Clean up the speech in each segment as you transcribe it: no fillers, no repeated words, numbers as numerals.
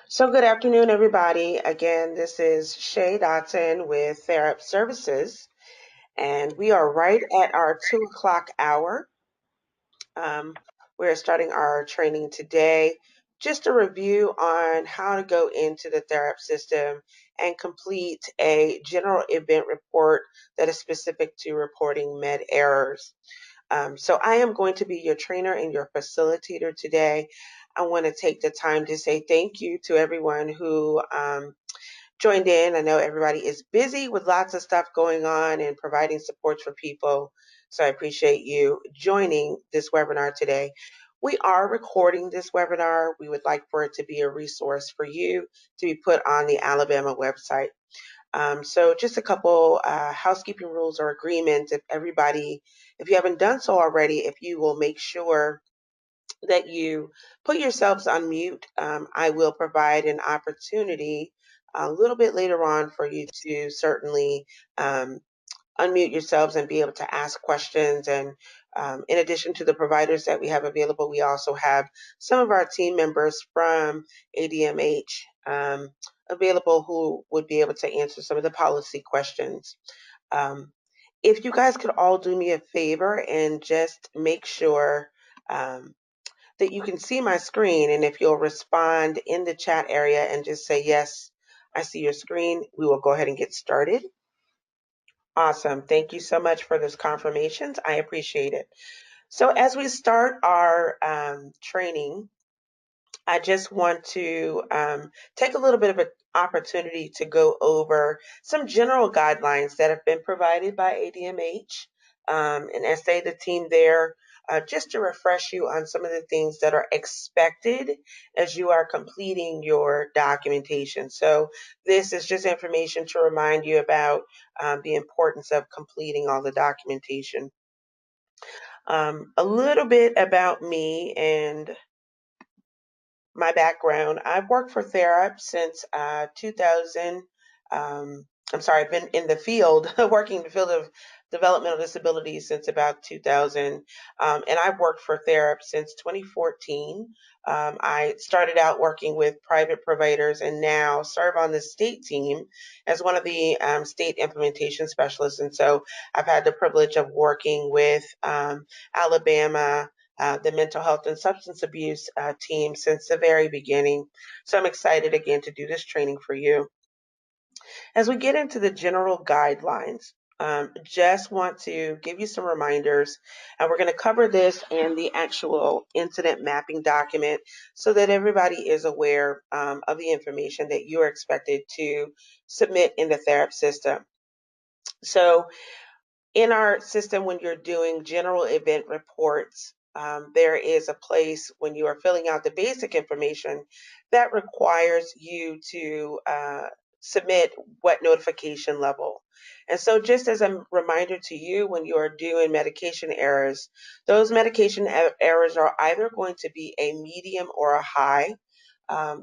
So good afternoon, everybody. Again, this is Shay Dotson with Therap Services, and we are right at our 2 o'clock hour. Um, we're starting our training today. Just a review on how to go into the Therap system and complete a general event report that is specific to reporting med errors. So I am going to be your trainer and your facilitator today. I want to take the time to say thank you to everyone who joined in. I know everybody is busy with lots of stuff going on and providing support for people. So I appreciate you joining this webinar today. We are recording this webinar. We would like for it to be a resource for you to be put on the Alabama website. So just a couple housekeeping rules or agreements. If you haven't done so already, if you will make sure that you put yourselves on mute, I will provide an opportunity a little bit later on for you to certainly um, unmute yourselves and be able to ask questions. And in addition to the providers that we have available, we also have some of our team members from ADMH available who would be able to answer some of the policy questions. Um, if you guys could all do me a favor and just make sure that you can see my screen, and if you'll respond in the chat area and just say, yes, I see your screen, we will go ahead and get started. Awesome. Thank you so much for those confirmations. I appreciate it. So as we start our training, I just want to take a little bit of an opportunity to go over some general guidelines that have been provided by ADMH and SA, the team there, just to refresh you on some of the things that are expected as you are completing your documentation. So this is just information to remind you about the importance of completing all the documentation. A little bit about me and my background. I've worked for Therap since 2000. I've been in the field, working in the field of developmental disabilities since about 2000. And I've worked for Therap since 2014. I started out working with private providers and now serve on the state team as one of the state implementation specialists. And so I've had the privilege of working with Alabama, the mental health and substance abuse team since the very beginning. So I'm excited again to do this training for you. As we get into the general guidelines, just want to give you some reminders, and we're going to cover this in the actual incident mapping document so that everybody is aware of the information that you're expected to submit in the Therap system. So in our system, when you're doing general event reports, there is a place when you are filling out the basic information that requires you to submit what notification level. And so just as a reminder to you, when you are doing medication errors, those medication errors are either going to be a medium or a high.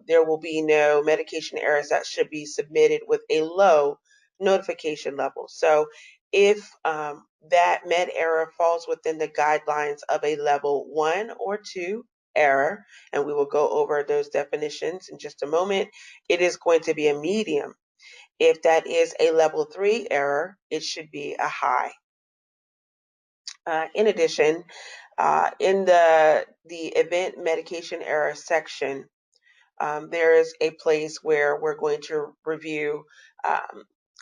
There will be no medication errors that should be submitted with a low notification level. So if that med error falls within the guidelines of a level 1 or 2 error, and we will go over those definitions in just a moment, it is going to be a medium. If that is a level 3 error, it should be a high. In addition, in the event medication error section, there is a place where we're going to review.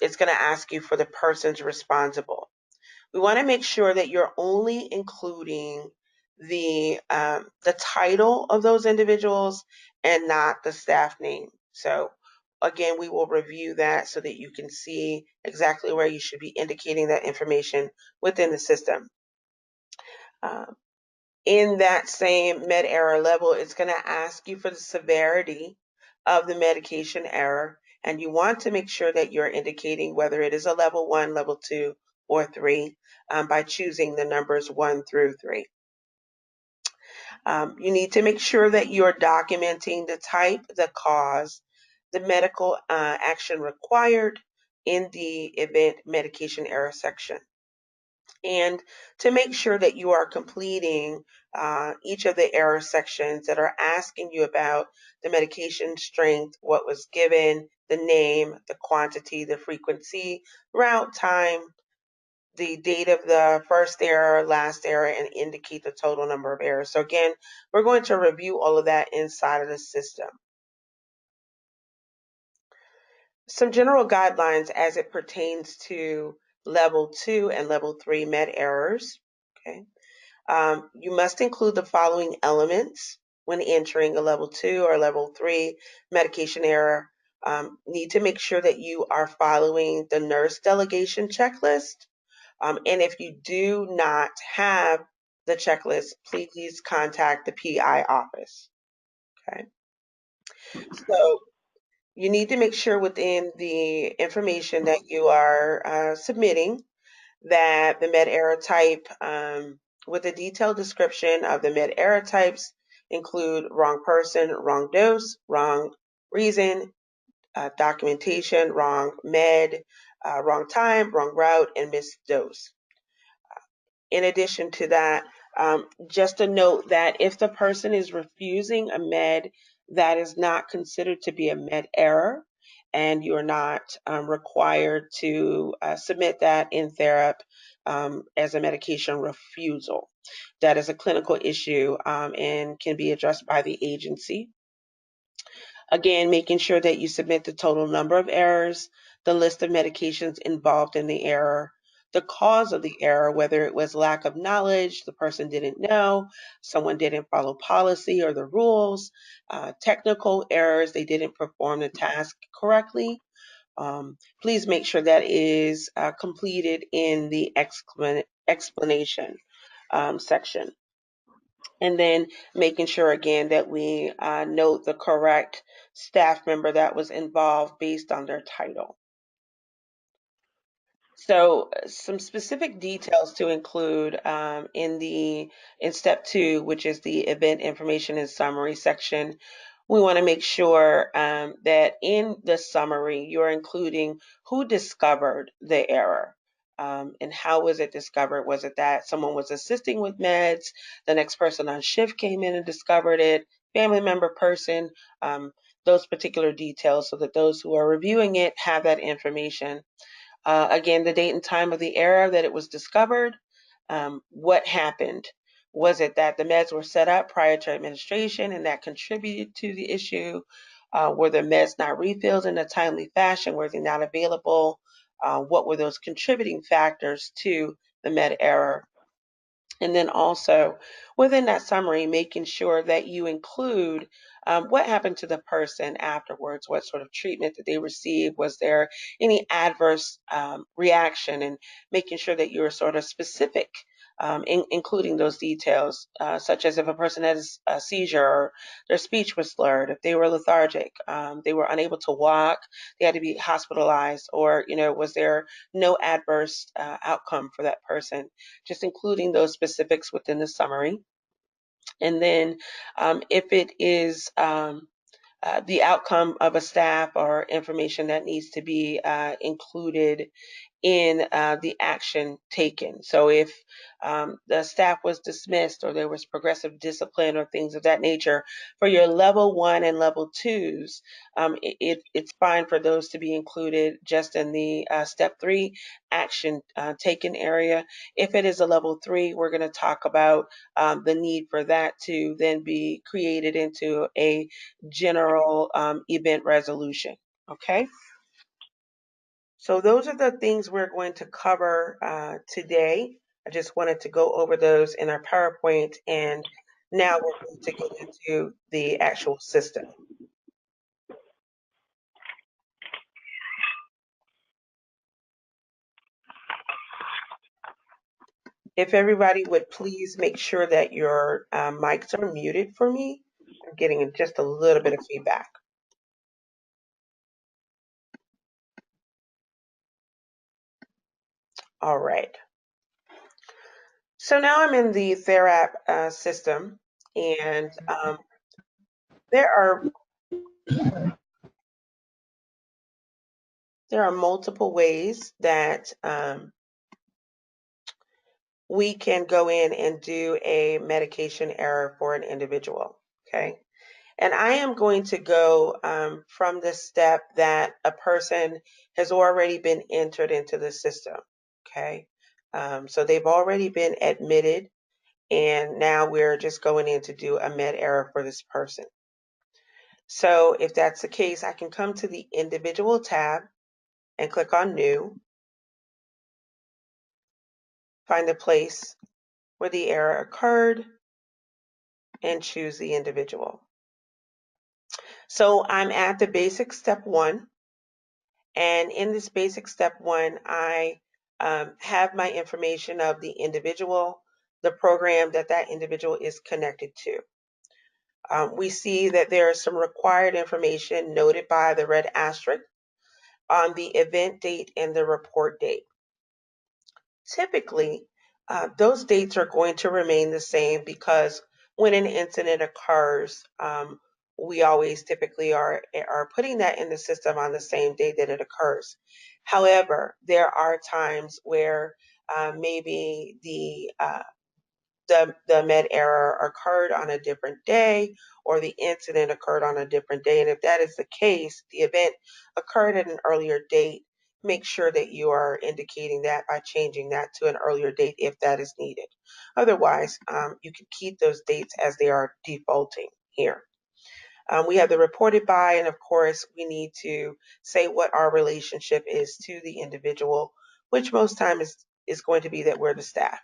It's going to ask you for the persons responsible. We want to make sure that you're only including the title of those individuals and not the staff name. So again, we will review that so that you can see exactly where you should be indicating that information within the system. In that same med error level, it's going to ask you for the severity of the medication error, and you want to make sure that you're indicating whether it is a level 1, level 2, or 3 by choosing the numbers 1 through 3. You need to make sure that you're documenting the type, the cause, the medical action required in the event medication error section. And to make sure that you are completing each of the error sections that are asking you about the medication strength, what was given, the name, the quantity, the frequency, route, time, the date of the first error, last error, and indicate the total number of errors. So again, we're going to review all of that inside of the system. Some general guidelines as it pertains to level 2 and level 3 med errors. Okay. You must include the following elements when entering a level 2 or level 3 medication error. Need to make sure that you are following the nurse delegation checklist. And if you do not have the checklist, please contact the PI office. Okay. So you need to make sure within the information that you are submitting that the med error type with a detailed description of the med error types include wrong person, wrong dose, wrong reason, documentation, wrong med, wrong time, wrong route, and missed dose. In addition to that, just a note that if the person is refusing a med, that is not considered to be a med error, and you're not required to submit that in Therap as a medication refusal. That is a clinical issue and can be addressed by the agency. Again, making sure that you submit the total number of errors, the list of medications involved in the error, the cause of the error, whether it was lack of knowledge, the person didn't know, someone didn't follow policy or the rules, technical errors, they didn't perform the task correctly. Please make sure that is completed in the explanation section. And then making sure again that we note the correct staff member that was involved based on their title. So some specific details to include in step 2, which is the event information and summary section. We want to make sure that in the summary you're including who discovered the error. And how was it discovered? Was it that someone was assisting with meds, the next person on shift came in and discovered it, family member, person, those particular details so that those who are reviewing it have that information. Again, the date and time of the error that it was discovered. What happened? Was it that the meds were set up prior to administration and that contributed to the issue? Were the meds not refilled in a timely fashion? Were they not available? What were those contributing factors to the med error? And then also within that summary, making sure that you include what happened to the person afterwards, what sort of treatment did they receive, was there any adverse reaction, and making sure that you're sort of specific including those details, such as if a person had a seizure or their speech was slurred, if they were lethargic, they were unable to walk, they had to be hospitalized, or, was there no adverse outcome for that person, just including those specifics within the summary. And then if it is the outcome of a staff or information that needs to be included in the action taken. So if the staff was dismissed or there was progressive discipline or things of that nature, for your level 1 and level 2s, it's fine for those to be included just in the step 3 action taken area. If it is a level 3, we're going to talk about the need for that to then be created into a general event resolution. Okay. So those are the things we're going to cover today. I just wanted to go over those in our PowerPoint, and now we're going to get into the actual system. If everybody would please make sure that your mics are muted for me. I'm getting just a little bit of feedback. All right. So now I'm in the Therap system, and there are multiple ways that we can go in and do a medication error for an individual. Okay. And I am going to go from the step that a person has already been entered into the system. Okay. So they've already been admitted, and now we're just going in to do a med error for this person. So if that's the case, I can come to the individual tab and click on new, find the place where the error occurred, and choose the individual. So I'm at the basic step 1. And in this basic step 1, I have my information of the individual, the program that that individual is connected to. We see that there is some required information noted by the red asterisk on the event date and the report date. Typically, those dates are going to remain the same because when an incident occurs, we always typically are putting that in the system on the same day that it occurs. However, there are times where maybe the med error occurred on a different day, or the incident occurred on a different day. And if that is the case, the event occurred at an earlier date, make sure that you are indicating that by changing that to an earlier date if that is needed. Otherwise, you can keep those dates as they are defaulting here. We have the reported by, and of course, we need to say what our relationship is to the individual, which most times is going to be that we're the staff.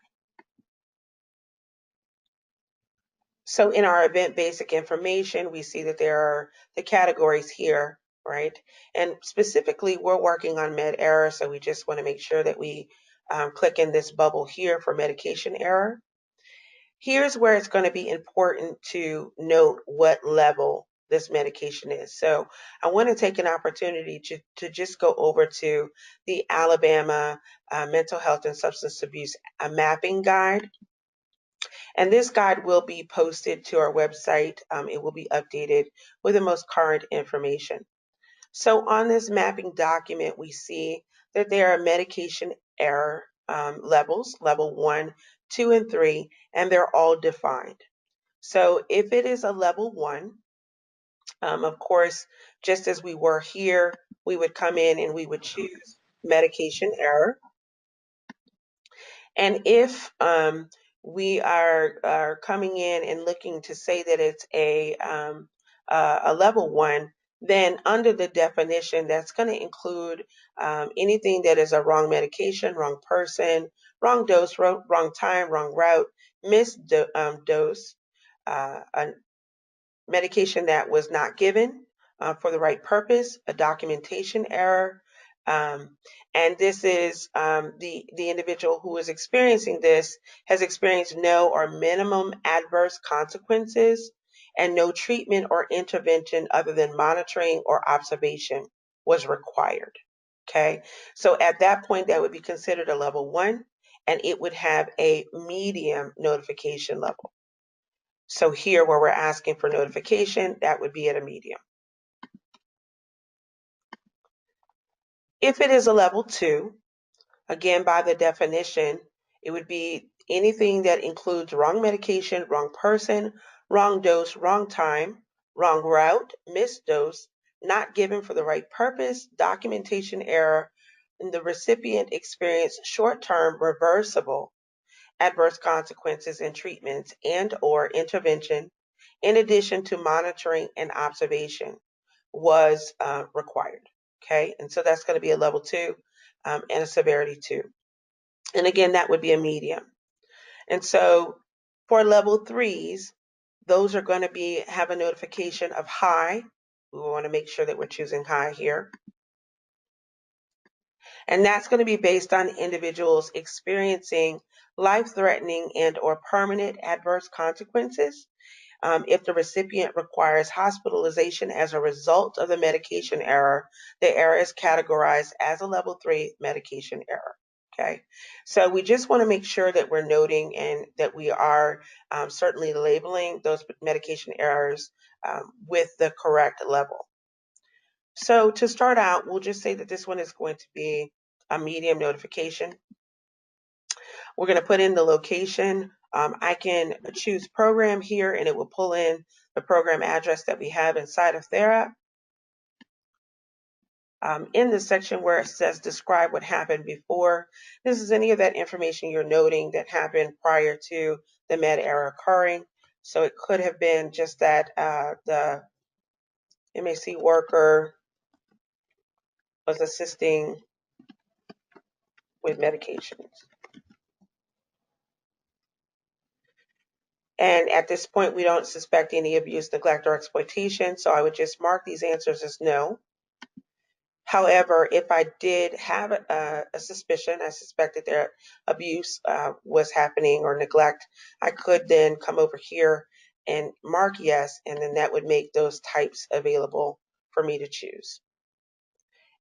So in our event basic information, we see that there are the categories here, right? And specifically, we're working on med error, so we just want to make sure that we click in this bubble here for medication error. Here's where it's going to be important to note what level this medication is. So I want to take an opportunity to just go over to the Alabama Mental Health and Substance Abuse Mapping Guide. And this guide will be posted to our website. It will be updated with the most current information. So on this mapping document, we see that there are medication error levels, level 1, 2, and 3, and they're all defined. So if it is a level 1, of course, just as we were here, we would come in and we would choose medication error. And if we are coming in and looking to say that it's a level 1, then under the definition, that's going to include anything that is a wrong medication, wrong person, wrong dose, wrong time, wrong route, missed dose, a medication that was not given for the right purpose, a documentation error. And this is the individual who is experiencing this has experienced no or minimum adverse consequences, and no treatment or intervention other than monitoring or observation was required. Okay, so at that point, that would be considered a level 1, and it would have a medium notification level. So here where we're asking for notification, that would be at a medium. If it is a level 2, again, by the definition, it would be anything that includes wrong medication, wrong person, wrong dose, wrong time, wrong route, missed dose, not given for the right purpose, documentation error, and the recipient experienced short-term reversible adverse consequences and treatments and or intervention in addition to monitoring and observation was required. Okay, and so that's going to be a level 2 and a severity 2. And again, that would be a medium. And so for level 3s, those are going to have a notification of high. We want to make sure that we're choosing high here. And that's going to be based on individuals experiencing life-threatening and or permanent adverse consequences. If the recipient requires hospitalization as a result of the medication error, the error is categorized as a level 3 medication error. Okay, so we just want to make sure that we're noting and that we are certainly labeling those medication errors with the correct level. So to start out, we'll just say that this one is going to be a medium notification. We're going to put in the location. I can choose program here and it will pull in the program address that we have inside of Therap. In the section where it says describe what happened before, this is any of that information you're noting that happened prior to the med error occurring. So it could have been just that the MAC worker was assisting with medications. And at this point, we don't suspect any abuse, neglect, or exploitation, so I would just mark these answers as no. However, if I did have a suspicion, I suspected that abuse was happening or neglect, I could then come over here and mark yes, and then that would make those types available for me to choose.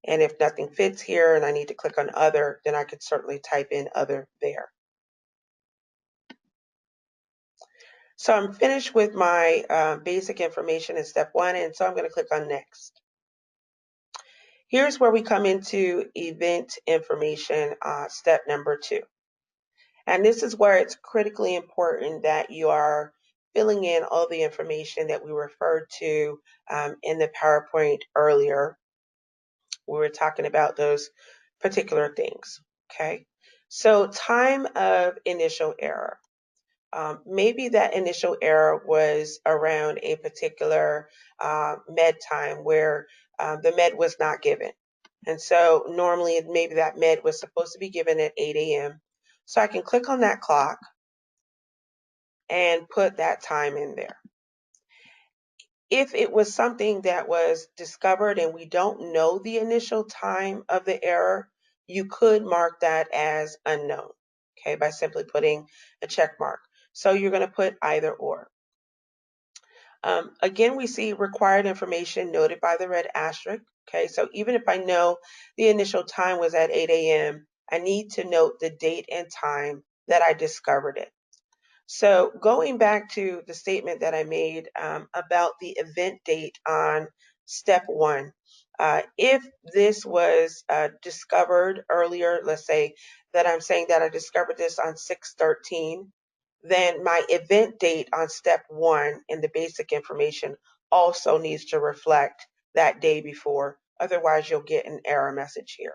And if nothing fits here and I need to click on other, then I could certainly type in other there. So I'm finished with my basic information in step 1, and so I'm going to click on next. Here's where we come into event information, step number 2. And this is where it's critically important that you are filling in all the information that we referred to in the PowerPoint earlier. We were talking about those particular things, okay? So time of initial error. Maybe that initial error was around a particular med time where the med was not given. And so normally maybe that med was supposed to be given at 8 a.m. So I can click on that clock and put that time in there. If it was something that was discovered and we don't know the initial time of the error, you could mark that as unknown, okay, by simply putting a check mark. So you're going to put either or. Again, we see required information noted by the red asterisk. Okay, so even if I know the initial time was at 8 a.m., I need to note the date and time that I discovered it. So going back to the statement that I made about the event date on step 1, if this was discovered earlier, let's say that I'm saying that I discovered this on 6/13, then my event date on step 1 in the basic information also needs to reflect that day before. Otherwise, you'll get an error message here.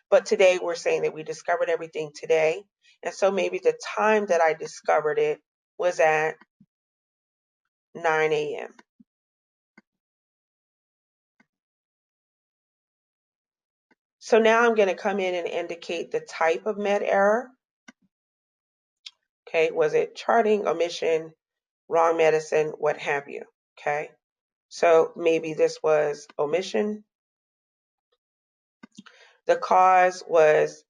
But today we're saying that we discovered everything today. And so maybe the time that I discovered it was at 9 a.m. So now I'm going to come in and indicate the type of med error. Okay, was it charting, omission, wrong medicine, what have you? Okay, so maybe this was omission. The cause was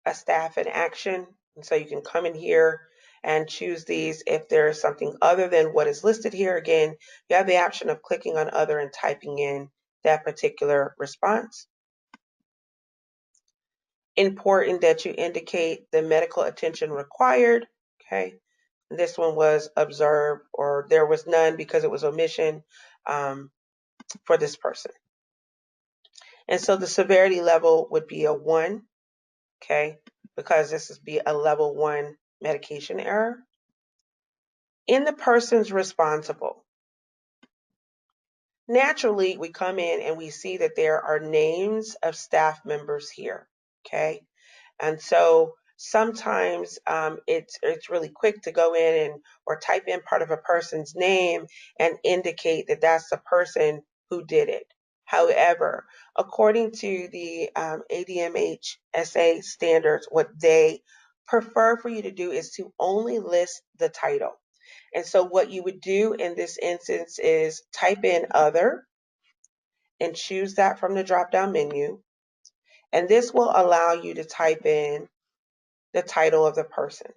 a staff in action. And so you can come in here and choose these. If there is something other than what is listed here, again, you have the option of clicking on other and typing in that particular response. Important that you indicate the medical attention required. Okay, this one was observed, or there was none because it was omission for this person. And so the severity level would be a 1, okay, because this would be a level 1 medication error. In the persons responsible, naturally we come in and we see that there are names of staff members here, okay? And so sometimes it's really quick to go in or type in part of a person's name and indicate that that's the person who did it. However, according to the ADMH SA standards, what they prefer for you to do is to only list the title. And so what you would do in this instance is type in other and choose that from the drop-down menu. And this will allow you to type in the title of the person,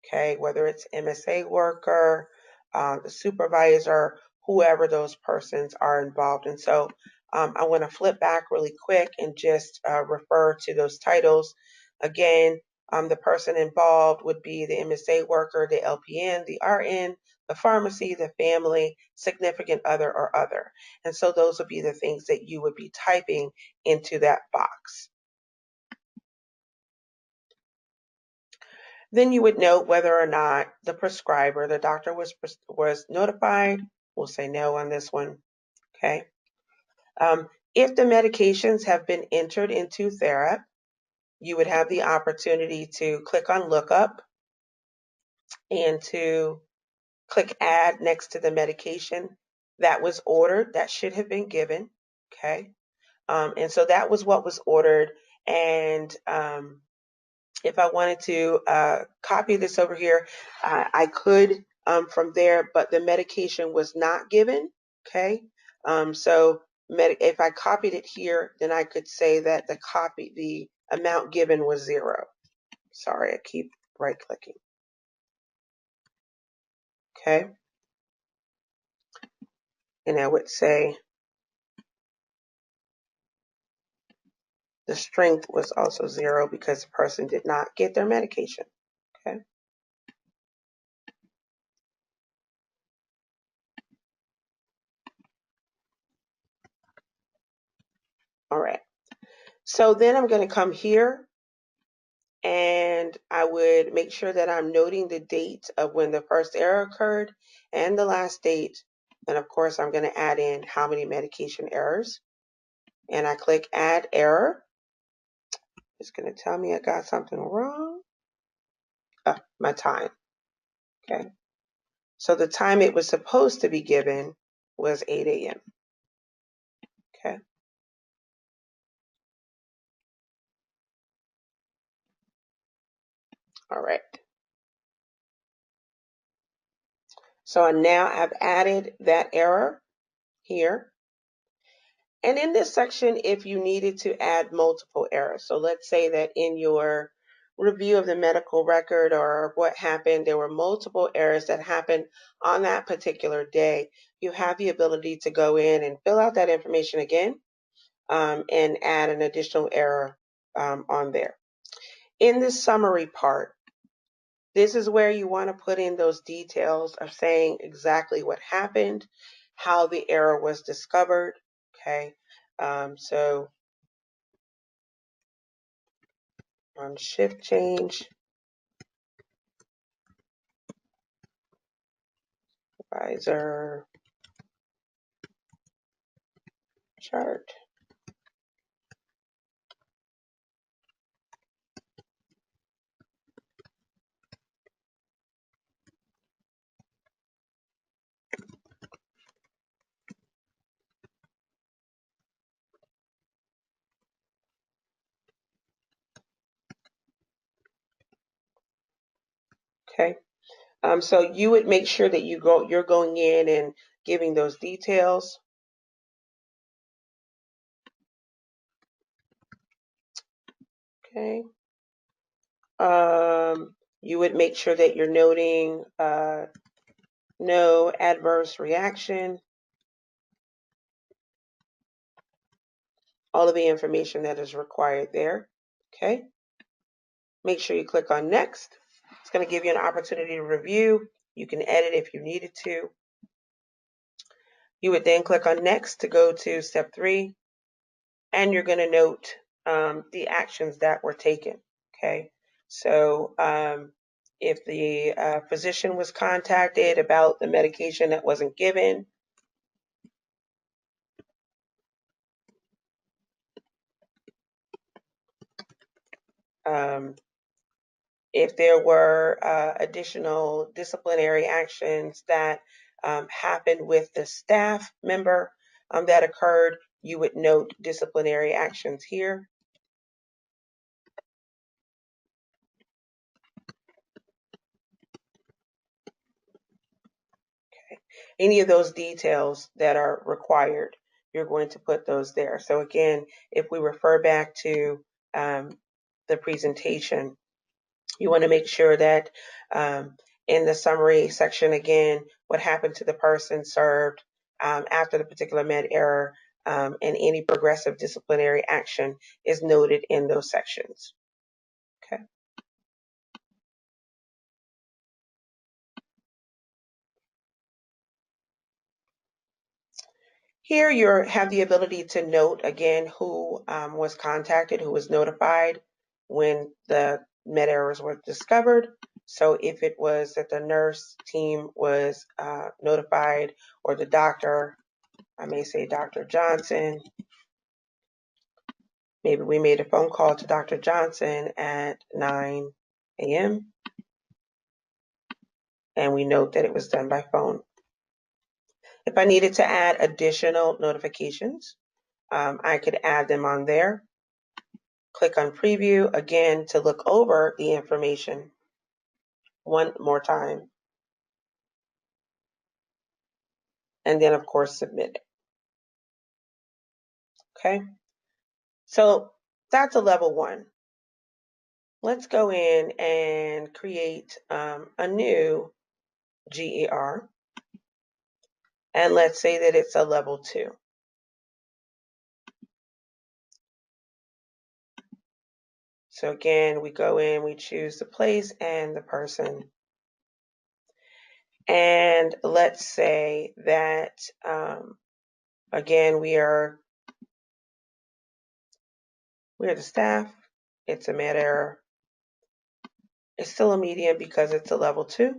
okay, whether it's MSA worker, the supervisor, whoever those persons are involved. And so I want to flip back really quick and just refer to those titles. Again, the person involved would be the MSA worker, the LPN, the RN, the pharmacy, the family, significant other, or other. And so those would be the things that you would be typing into that box. Then you would note whether or not the prescriber, the doctor was notified. We'll say no on this one. Okay. If the medications have been entered into Therap, you would have the opportunity to click on lookup and to click add next to the medication that was ordered that should have been given. Okay. And so that was what was ordered. And if I wanted to copy this over here, I could from there, but the medication was not given. Okay. So if I copied it here, then I could say that the amount given was 0. Sorry, I keep right clicking. Okay. And I would say the strength was also 0 because the person did not get their medication. Okay. All right. So then I'm going to come here and I would make sure that I'm noting the date of when the first error occurred and the last date. And of course, I'm going to add in how many medication errors. And I click add error. It's going to tell me I got something wrong. My time. Okay. So the time it was supposed to be given was 8 a.m. Okay. All right. So now I've added that error here. And in this section, if you needed to add multiple errors, so let's say that in your review of the medical record or what happened, there were multiple errors that happened on that particular day, you have the ability to go in and fill out that information again and add an additional error on there. In the summary part, this is where you want to put in those details of saying exactly what happened, how the error was discovered. Okay. So on shift change, supervisor chart. Okay. So you would make sure that you're going in and giving those details. Okay. You would make sure that you're noting no adverse reaction, all of the information that is required there. Okay. Make sure you click on next. It's going to give you an opportunity to review. You can edit if you needed to. You would then click on next to go to step 3, and you're going to note the actions that were taken. Okay. So if the physician was contacted about the medication that wasn't given, if there were additional disciplinary actions that happened with the staff member that occurred, you would note disciplinary actions here. Okay. Any of those details that are required, you're going to put those there. So again, if we refer back to the presentation, you want to make sure that in the summary section, again, what happened to the person served after the particular med error and any progressive disciplinary action is noted in those sections. Okay. Here you have the ability to note again who was contacted, who was notified when the med errors were discovered. So if it was that the nurse team was notified, or the doctor, I may say Dr. Johnson, maybe we made a phone call to Dr. Johnson at 9 a.m. and we note that it was done by phone. If I needed to add additional notifications, I could add them on there. Click on preview again to look over the information one more time. And then, of course, submit it. Okay. So that's a level 1. Let's go in and create a new GER. And let's say that it's a level 2. So again, we go in, we choose the place and the person. And let's say that, again, we are the staff. It's a med error. It's still a medium because it's a level 2.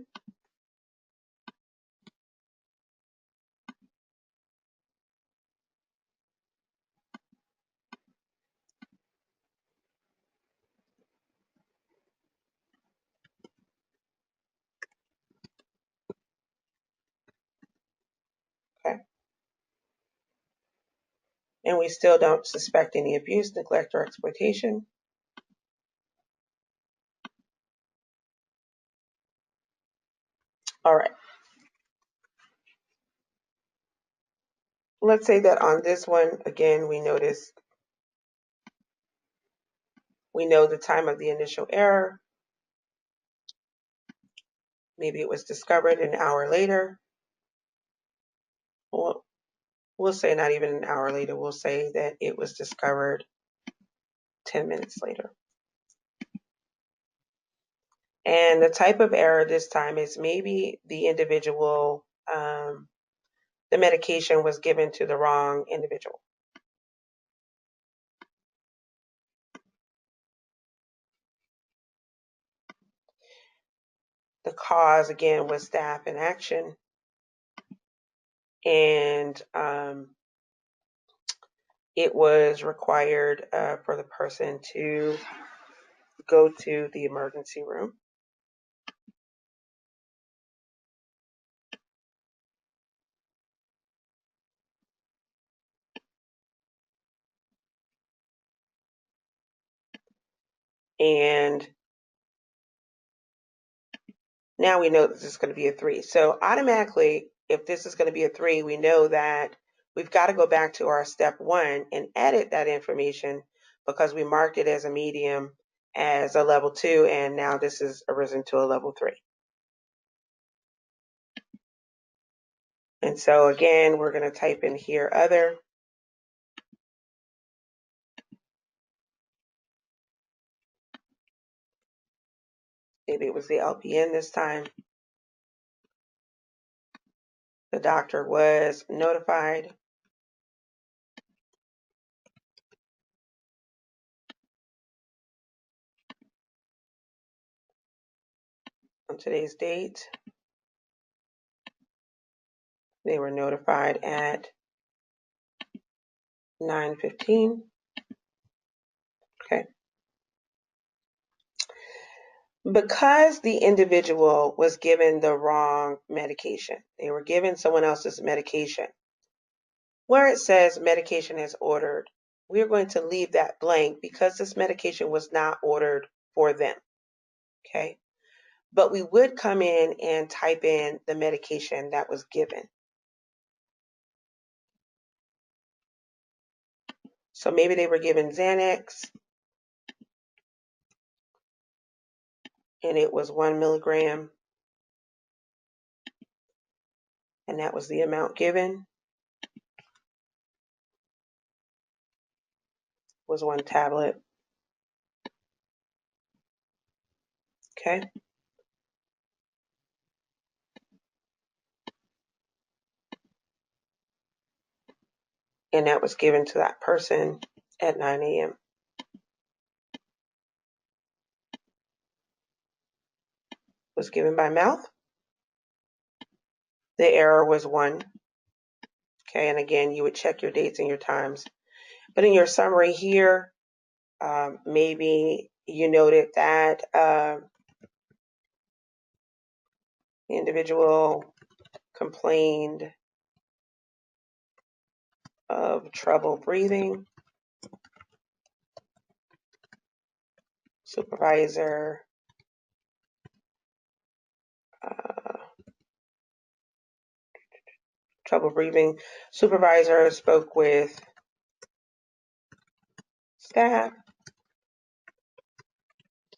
Okay. And we still don't suspect any abuse, neglect, or exploitation. All right. Let's say that on this one, again, we know the time of the initial error. Maybe it was discovered an hour later. We'll say not even an hour later. We'll say that it was discovered 10 minutes later. And the type of error this time is maybe the individual, the medication was given to the wrong individual. The cause, again, was staff inaction. And it was required for the person to go to the emergency room. And now we know this is going to be a 3. So automatically, if this is going to be a 3, we know that we've got to go back to our step 1 and edit that information because we marked it as a medium, as a level 2, and now this is arisen to a level 3. And so again, we're going to type in here other. Maybe it was the LPN this time. The doctor was notified. On today's date, they were notified at 9:15. Okay. Because the individual was given the wrong medication, they were given someone else's medication. Where it says medication is ordered, we're going to leave that blank because this medication was not ordered for them. Okay. But we would come in and type in the medication that was given. So maybe they were given Xanax and it was 1 milligram, and that was the amount given, was 1 tablet. Okay. And that was given to that person at 9 a.m. was given by mouth. The error was 1. Okay, and again, you would check your dates and your times. But in your summary here, maybe you noted that the individual complained of trouble breathing. Supervisor trouble breathing. Supervisor spoke with staff.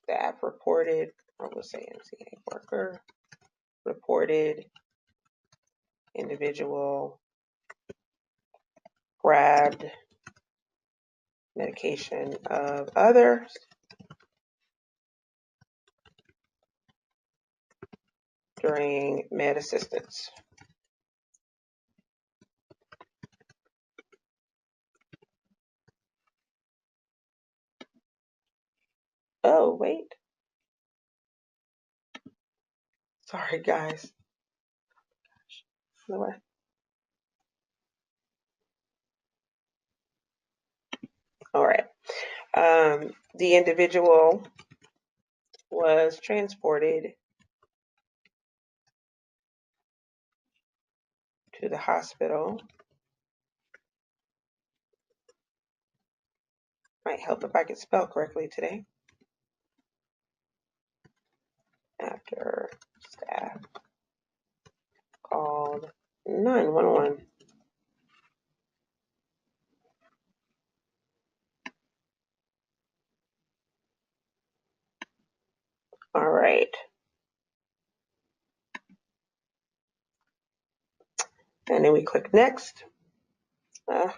Staff reported, or we'll say MCA worker reported individual grabbed medication of others during med assistance. Oh, wait. Sorry, guys. All right. The individual was transported to the hospital. Might help if I could spell correctly today. After staff called 911. All right. And then we click next. I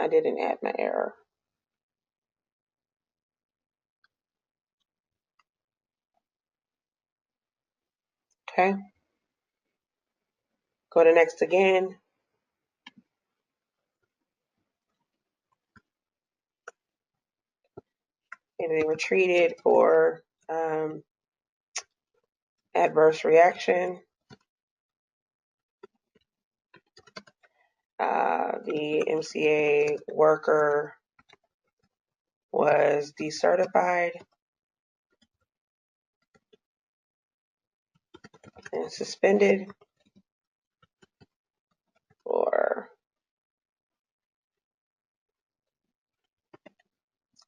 didn't add my error. Okay. Go to next again. Maybe they were treated for adverse reaction. The MCA worker was decertified and suspended for,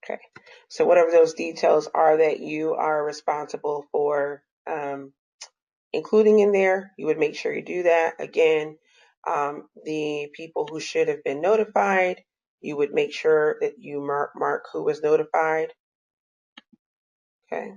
okay. So whatever those details are that you are responsible for including in there, you would make sure you do that. Again, the people who should have been notified, you would make sure that you mark who was notified. Okay.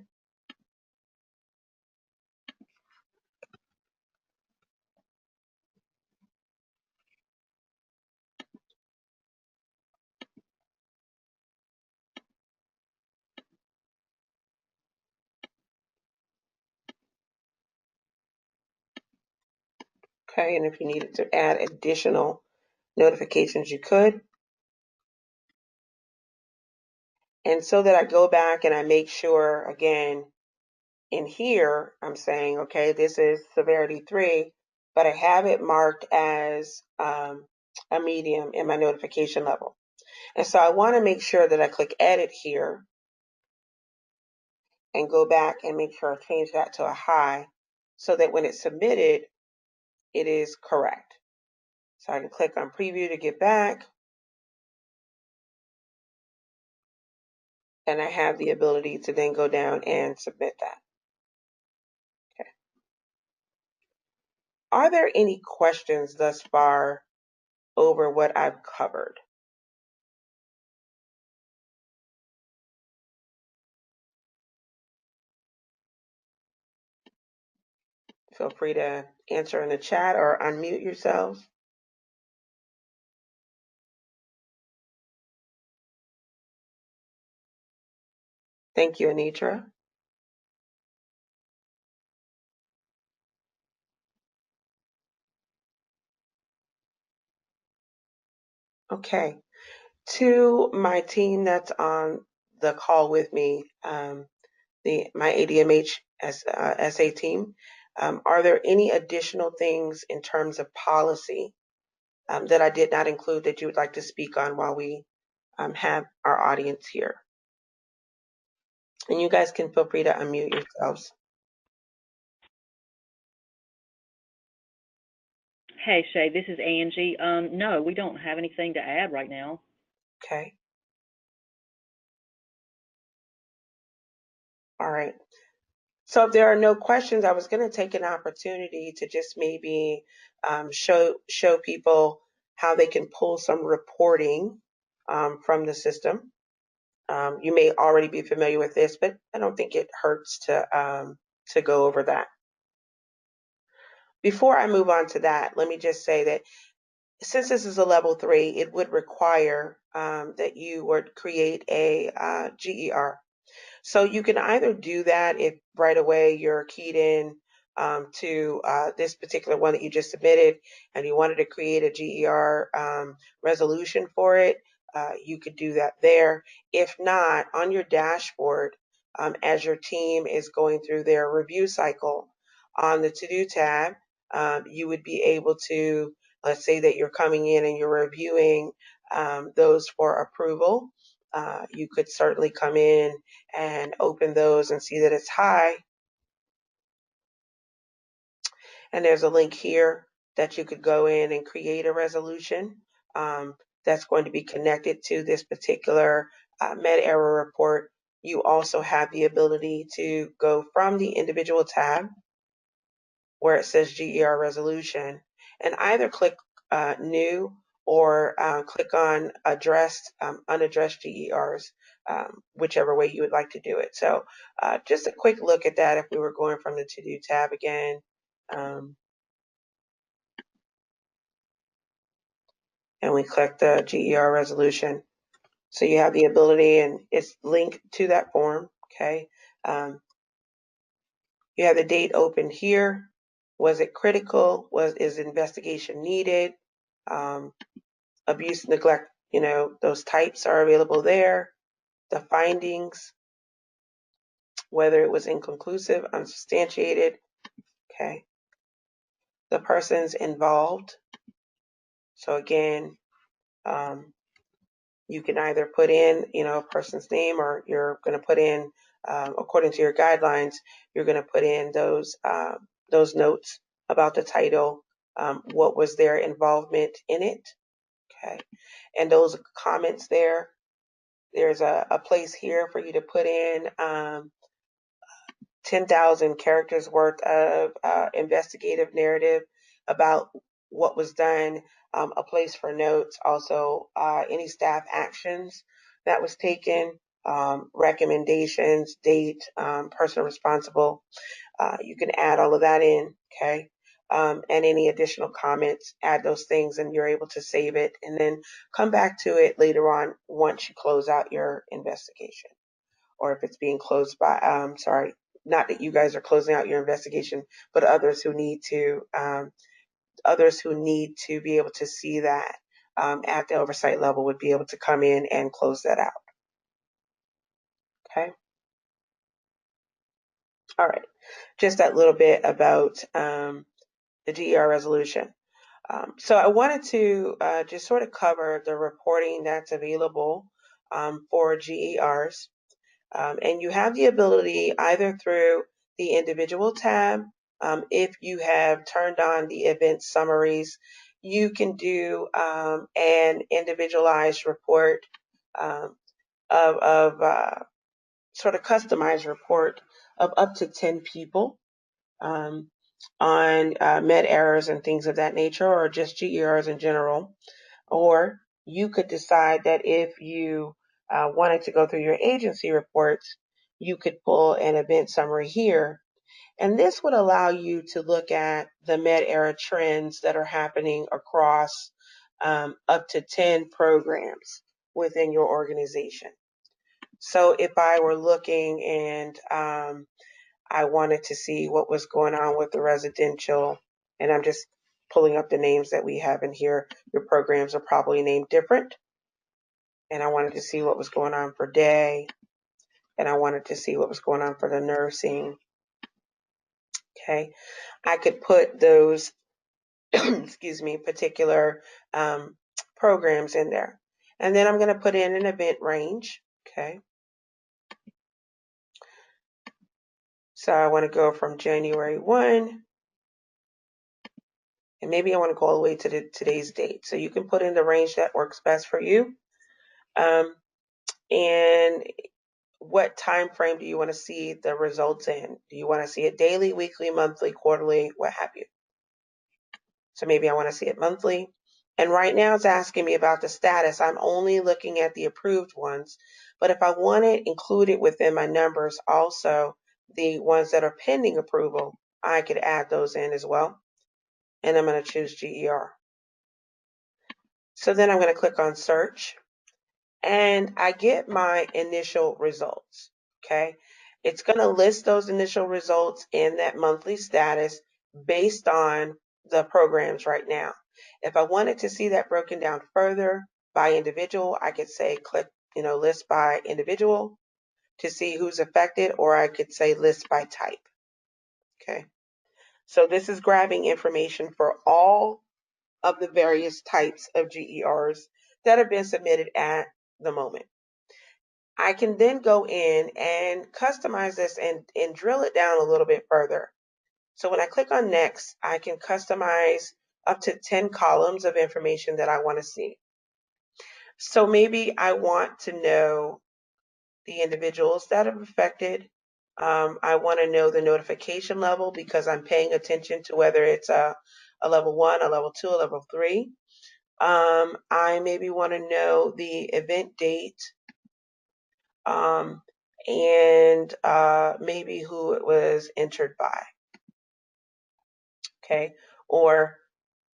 Okay, and if you needed to add additional notifications, you could. And so that I go back and I make sure, again, in here, I'm saying, okay, this is severity 3, but I have it marked as a medium in my notification level. And so I want to make sure that I click edit here and go back and make sure I change that to a high so that when it's submitted, it is correct. So I can click on preview to get back. And I have the ability to then go down and submit that. Okay. Are there any questions thus far over what I've covered? Feel free to answer in the chat or unmute yourselves. Thank you, Anitra. Okay. To my team that's on the call with me, my ADMH SA team. Are there any additional things in terms of policy that I did not include that you would like to speak on while we have our audience here? And you guys can feel free to unmute yourselves. Hey, Shay, this is Angie. No, we don't have anything to add right now. Okay. All right. So if there are no questions, I was going to take an opportunity to just maybe show people how they can pull some reporting from the system. You may already be familiar with this, but I don't think it hurts to go over that. Before I move on to that, let me just say that since this is a level 3, it would require that you would create a GER. So you can either do that if right away you're keyed in to this particular one that you just submitted and you wanted to create a GER resolution for it, you could do that there. If not, on your dashboard, as your team is going through their review cycle on the to-do tab, you would be able to, let's say that you're coming in and you're reviewing those for approval. You could certainly come in and open those and see that it's high. And there's a link here that you could go in and create a resolution that's going to be connected to this particular med error report. You also have the ability to go from the individual tab where it says GER resolution and either click new or click on addressed, unaddressed GERs, whichever way you would like to do it. So just a quick look at that if we were going from the to-do tab again. And we click the GER resolution. So you have the ability, and it's linked to that form, okay? You have the date open here. Was it critical? Is investigation needed? Abuse, neglect, those types are available there. The findings, whether it was inconclusive, unsubstantiated, okay. The persons involved. So again, you can either put in, a person's name, or you're going to put in, according to your guidelines, you're going to put in those notes about the title, what was their involvement in it, okay. And those comments there, there's a place here for you to put in 10,000 characters worth of investigative narrative about what was done, a place for notes, also any staff actions that was taken, recommendations, date, person responsible. You can add all of that in, okay? And any additional comments, add those things, and you're able to save it and then come back to it later on once you close out your investigation, or if it's being closed by, sorry, not that you guys are closing out your investigation, but others who need to be able to see that at the oversight level would be able to come in and close that out. Okay. All right. Just that little bit about the GER resolution. So I wanted to just sort of cover the reporting that's available for GERs. And you have the ability either through the individual tab, if you have turned on the event summaries, you can do an individualized report of sort of customized report of up to 10 people on med errors and things of that nature, or just GERs in general. Or you could decide that if you wanted to go through your agency reports, you could pull an event summary here. And this would allow you to look at the med era trends that are happening across up to 10 programs within your organization. So if I were looking and I wanted to see what was going on with the residential, and I'm just pulling up the names that we have in here. Your programs are probably named different. And I wanted to see what was going on for day. and I wanted to see what was going on for the nursing. Okay, I could put those, excuse me, particular programs in there. And then I'm going to put in an event range. Okay, so I want to go from January 1, and maybe I want to go all the way to today's date. So you can put in the range that works best for you. And what time frame do you want to see the results in? Do you want to see it daily, weekly, monthly, quarterly, what have you? So maybe I want to see it monthly. And right now it's asking me about the status. I'm only looking at the approved ones. But if I want it included within my numbers, also the ones that are pending approval, I could add those in as well. And I'm going to choose GER. So then I'm going to click on search, and I get my initial results. Okay. It's going to list those initial results in that monthly status based on the programs right now. If I wanted to see that broken down further by individual, I could say click, list by individual to see who's affected, or I could say list by type. Okay. So this is grabbing information for all of the various types of GERs that have been submitted at the moment. I can then go in and customize this and drill it down a little bit further. So when I click on next, I can customize up to 10 columns of information that I want to see. So maybe I want to know the individuals that are affected. I want to know the notification level because I'm paying attention to whether it's a level 1, a level 2, a level 3. I maybe want to know the event date, and maybe who it was entered by. Okay, or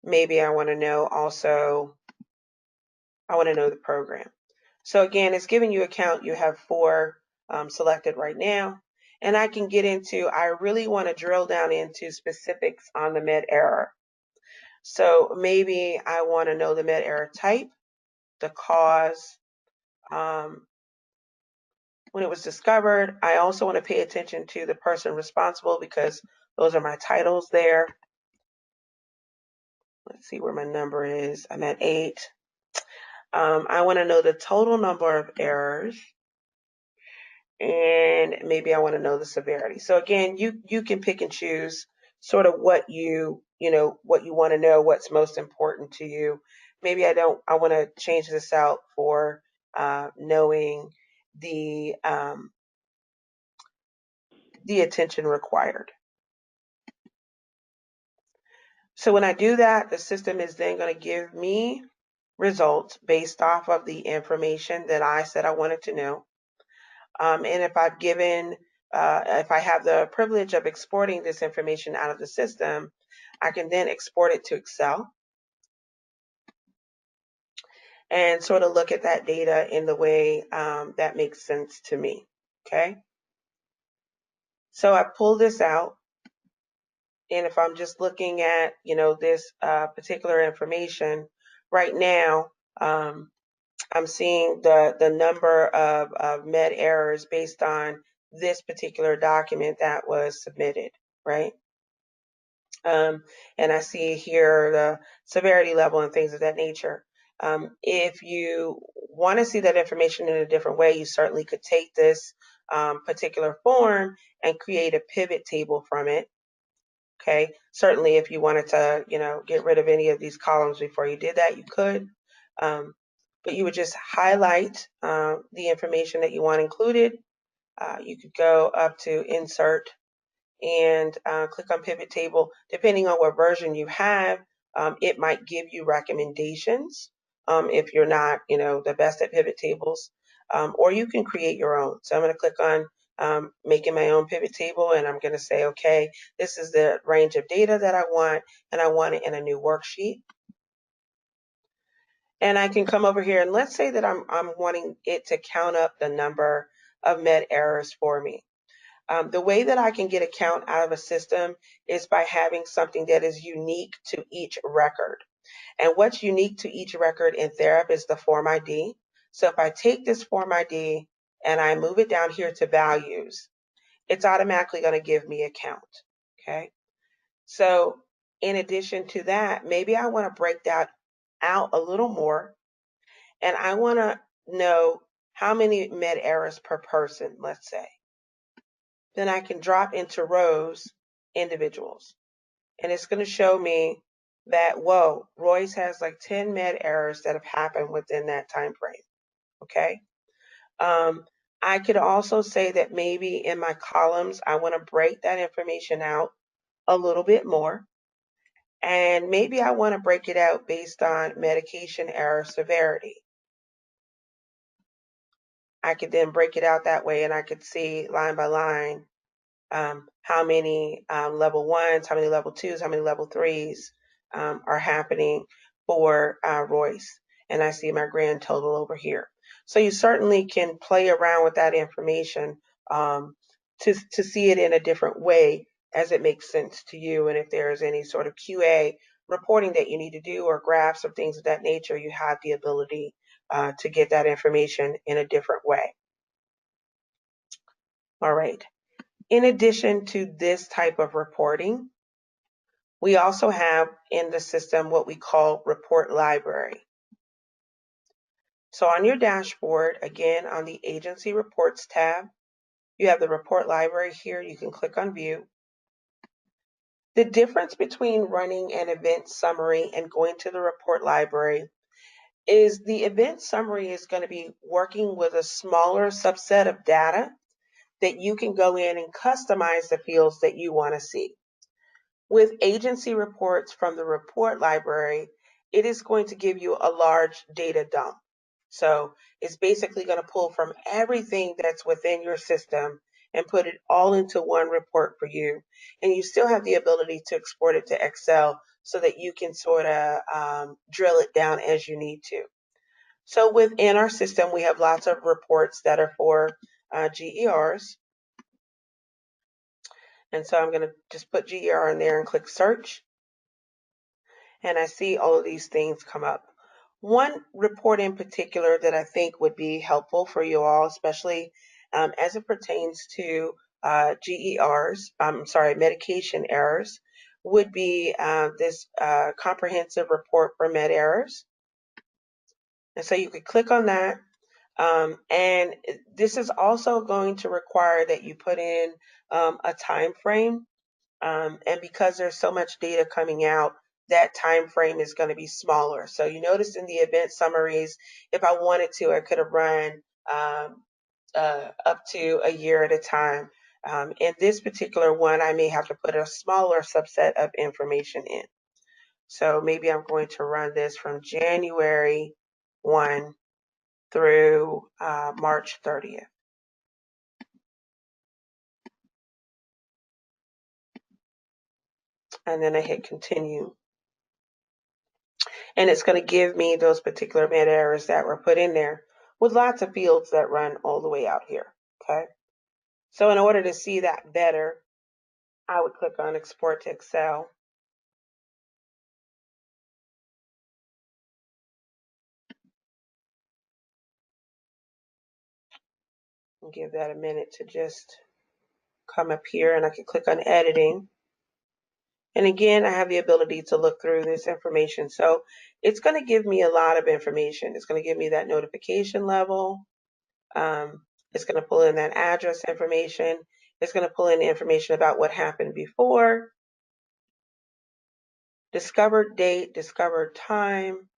maybe I want to know also, I want to know the program. So again, it's giving you a count. You have 4 selected right now, and I can get into, I really want to drill down into specifics on the med error. So maybe I want to know the med error type, the cause, when it was discovered. I also want to pay attention to the person responsible because those are my titles there. Let's see where my number is. I'm at 8. I want to know the total number of errors, and maybe I want to know the severity. So again, you can pick and choose sort of what what you want to know, what's most important to you. Maybe I want to change this out for knowing the attention required. So when I do that, the system is then going to give me results based off of the information that I said I wanted to know. And if if I have the privilege of exporting this information out of the system, I can then export it to Excel and sort of look at that data in the way that makes sense to me. Okay. So I pull this out, and if I'm just looking at, this particular information right now, I'm seeing the number of med errors based on this particular document that was submitted, right? And I see here the severity level and things of that nature. If you want to see that information in a different way, you certainly could take this particular form and create a pivot table from it. Okay, certainly if you wanted to, get rid of any of these columns before you did that, you could. But you would just highlight the information that you want included. You could go up to insert and click on pivot table. Depending on what version you have, it might give you recommendations if you're not, the best at pivot tables, or you can create your own. So I'm going to click on making my own pivot table, and I'm going to say, okay, this is the range of data that I want, and I want it in a new worksheet. And I can come over here, and let's say that I'm wanting it to count up the number of med errors for me. The way that I can get a count out of a system is by having something that is unique to each record. And what's unique to each record in Therap is the form ID. So if I take this form ID and I move it down here to values, it's automatically going to give me a count. Okay. So in addition to that, maybe I want to break that out a little more, and I want to know how many med errors per person, let's say. Then I can drop into rows, individuals, and it's going to show me that, whoa, Royce has like 10 med errors that have happened within that time frame. Okay. Um, I could also say that maybe in my columns, I want to break that information out a little bit more. And maybe I want to break it out based on medication error severity. I could then break it out that way, and I could see line by line how many level ones, how many level twos, how many level threes are happening for Royce. And I see my grand total over here. So you certainly can play around with that information to see it in a different way as it makes sense to you. And if there's any sort of QA reporting that you need to do, or graphs or things of that nature, you have the ability to get that information in a different way. All right. In addition to this type of reporting, we also have in the system what we call report library. So on your dashboard, again, on the agency reports tab, you have the report library here. You can click on view. The difference between running an event summary and going to the report library is the event summary is going to be working with a smaller subset of data that you can go in and customize the fields that you want to see. With agency reports from the report library, it is going to give you a large data dump. So it's basically going to pull from everything that's within your system and put it all into one report for you. And you still have the ability to export it to Excel so that you can sort of drill it down as you need to. So within our system, we have lots of reports that are for GERs. And so I'm going to just put GER in there and click search. And I see all of these things come up. One report in particular that I think would be helpful for you all, especially as it pertains to GERs, medication errors, would be this comprehensive report for med errors. And so you could click on that. And this is also going to require that you put in a time frame. And because there's so much data coming out, that time frame is going to be smaller. So you notice in the event summaries, if I wanted to, I could have run up to a year at a time. In this particular one, I may have to put a smaller subset of information in. So maybe I'm going to run this from January 1 through March 30th. And then I hit continue. And it's going to give me those particular meta errors that were put in there with lots of fields that run all the way out here. Okay. So in order to see that better, I would click on export to Excel. And give that a minute to just come up here, and I can click on editing. And again, I have the ability to look through this information. So it's going to give me a lot of information. It's going to give me that notification level. It's going to pull in that address information. It's going to pull in information about what happened before, discovered date, discovered time,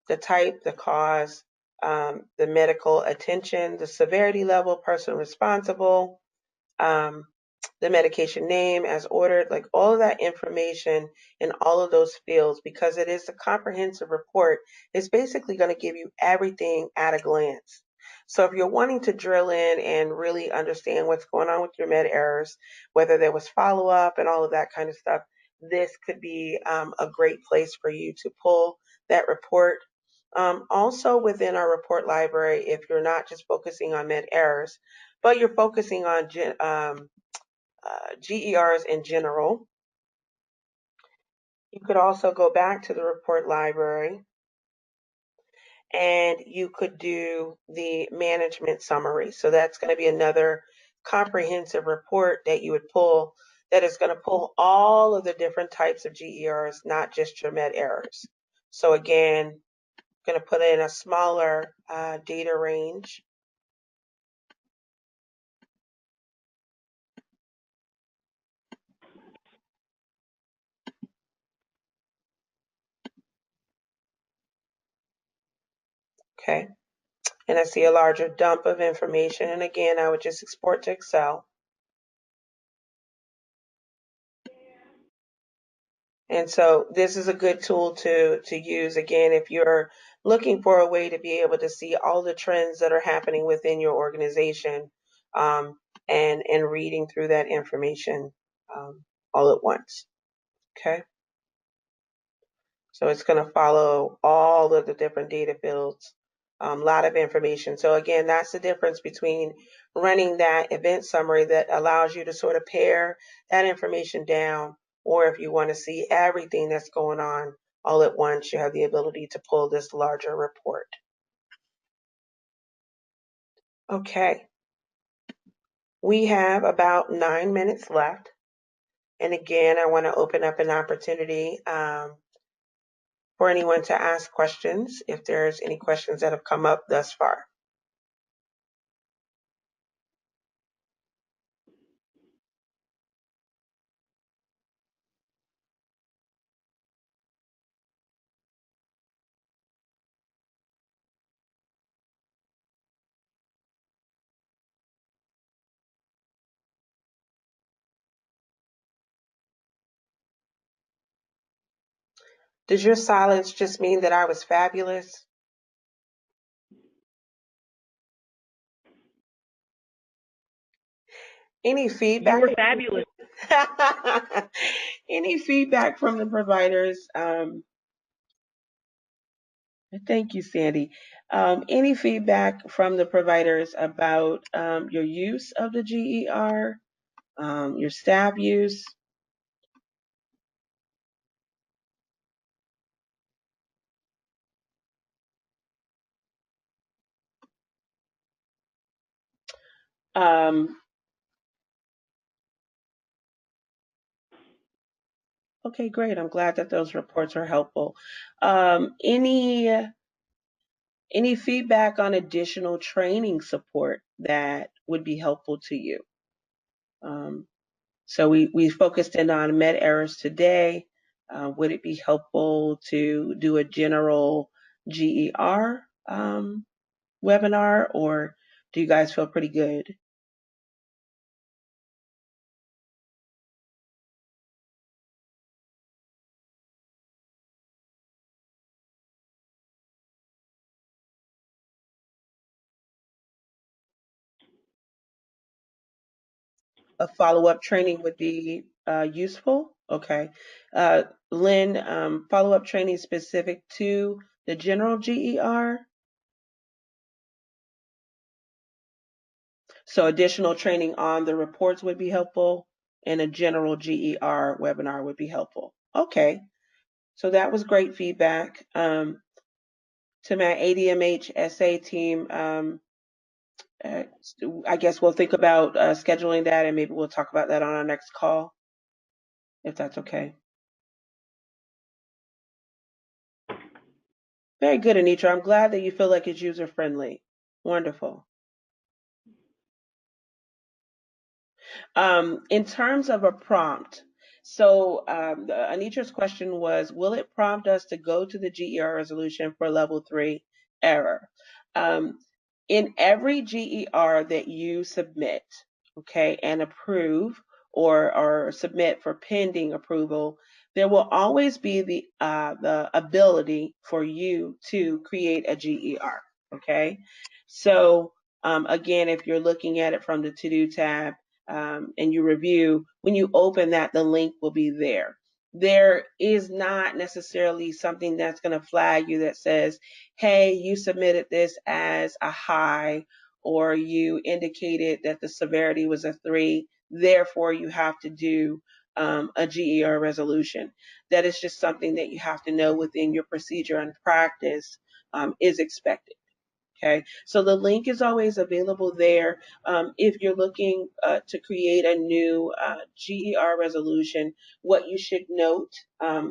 the type, the cause, the medical attention, the severity level, person responsible, um, the medication name as ordered, like all of that information in all of those fields, because it is a comprehensive report, it's basically going to give you everything at a glance. So if you're wanting to drill in and really understand what's going on with your med errors, whether there was follow-up and all of that kind of stuff, this could be a great place for you to pull that report. Also within our report library, if you're not just focusing on med errors, but you're focusing on GERs in general, you could also go back to the report library and you could do the management summary. So that's going to be another comprehensive report that you would pull, that is going to pull all of the different types of GERs, not just your med errors. So again, I'm going to put in a smaller data range. Okay. And I see a larger dump of information. And again, I would just export to Excel. And so this is a good tool to use, again, if you're looking for a way to be able to see all the trends that are happening within your organization, and reading through that information all at once. Okay. So it's going to follow all of the different data fields, a lot of information. So again, that's the difference between running that event summary that allows you to sort of pare that information down, or if you want to see everything that's going on all at once, you have the ability to pull this larger report. Okay, we have about 9 minutes left. And again, I want to open up an opportunity for anyone to ask questions if there's any questions that have come up thus far. Does your silence just mean that I was fabulous? Any You feedback? were fabulous. Any feedback from the providers? Thank you, Sandy. Any feedback from the providers about your use of the GER, your staff use? Um, okay, great. I'm glad that those reports are helpful. Any feedback on additional training support that would be helpful to you? Um, so we focused in on med errors today. Would it be helpful to do a general GER webinar, or do you guys feel pretty good? A follow-up training would be useful. Okay. Lynn, follow-up training specific to the general GER. So additional training on the reports would be helpful, and a general GER webinar would be helpful. Okay. So that was great feedback. To my ADMH SA team, uh, I guess we'll think about scheduling that, and maybe we'll talk about that on our next call, if that's okay. Very good, Anitra. I'm glad that you feel like it's user friendly. Wonderful. In terms of a prompt, so Anitra's question was, will it prompt us to go to the GER resolution for level 3 error? Um, in every GER that you submit, okay, and approve, or submit for pending approval, there will always be the ability for you to create a GER, okay? So again, if you're looking at it from the to-do tab, and you review, when you open that, the link will be there. There is not necessarily something that's going to flag you that says, hey, you submitted this as a high, or you indicated that the severity was a 3, therefore you have to do a GER resolution. That is just something that you have to know within your procedure and practice is expected. Okay, so the link is always available there. If you're looking to create a new GER resolution, what you should note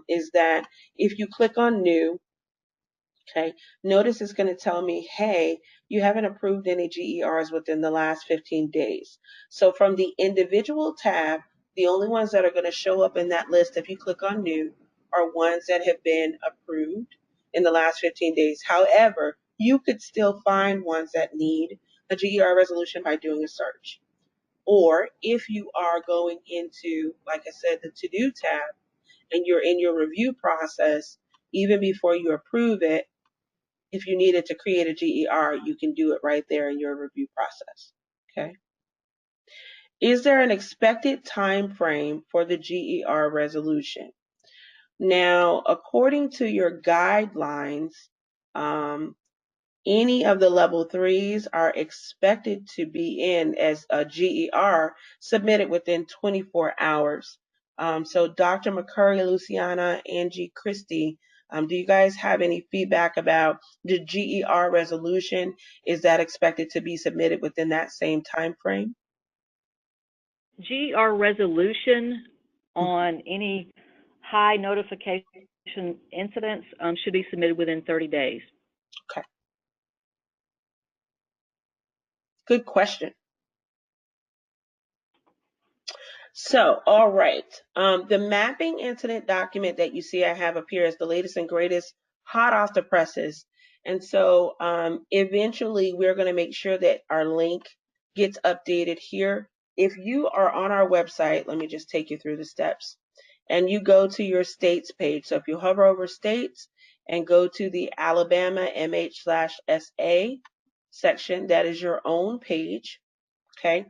is that if you click on new, okay, notice it's going to tell me, hey, you haven't approved any GERs within the last 15 days. So from the individual tab, the only ones that are going to show up in that list, if you click on new, are ones that have been approved in the last 15 days. However, you could still find ones that need a GER resolution by doing a search. Or if you are going into, like I said, the to-do tab, and you're in your review process, even before you approve it, if you needed to create a GER, you can do it right there in your review process. Okay. Is there an expected time frame for the GER resolution? Now, according to your guidelines, um, any of the level threes are expected to be in as a GER submitted within 24 hours. So Dr. McCurry, Luciana, Angie, Christy, do you guys have any feedback about the GER resolution? Is that expected to be submitted within that same time frame? GER resolution on any high notification incidents should be submitted within 30 days. Okay, good question. So, all right. The mapping incident document that you see I have up here is the latest and greatest, hot off the presses. And so eventually we're going to make sure that our link gets updated here. If you are on our website, let me just take you through the steps. And you go to your states page. So if you hover over states and go to the Alabama MH/SA section, that is your own page. Okay.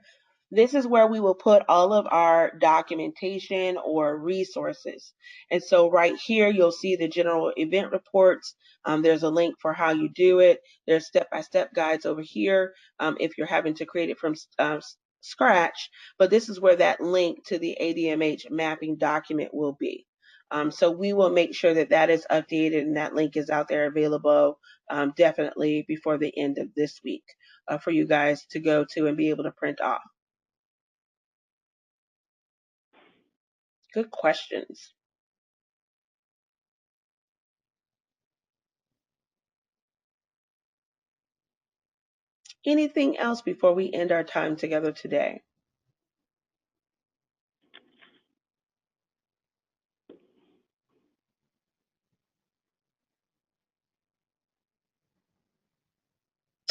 This is where we will put all of our documentation or resources. And so right here, you'll see the general event reports. There's a link for how you do it. There's step-by-step guides over here if you're having to create it from scratch. But this is where that link to the ADMH mapping document will be. So we will make sure that that is updated and that link is out there available definitely before the end of this week for you guys to go to and be able to print off. Good questions. Anything else before we end our time together today?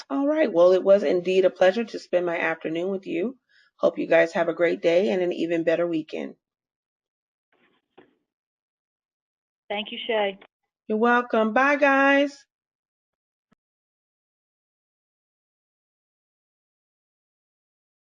All right. Well, it was indeed a pleasure to spend my afternoon with you. Hope you guys have a great day and an even better weekend. Thank you, Shay. You're welcome. Bye, guys.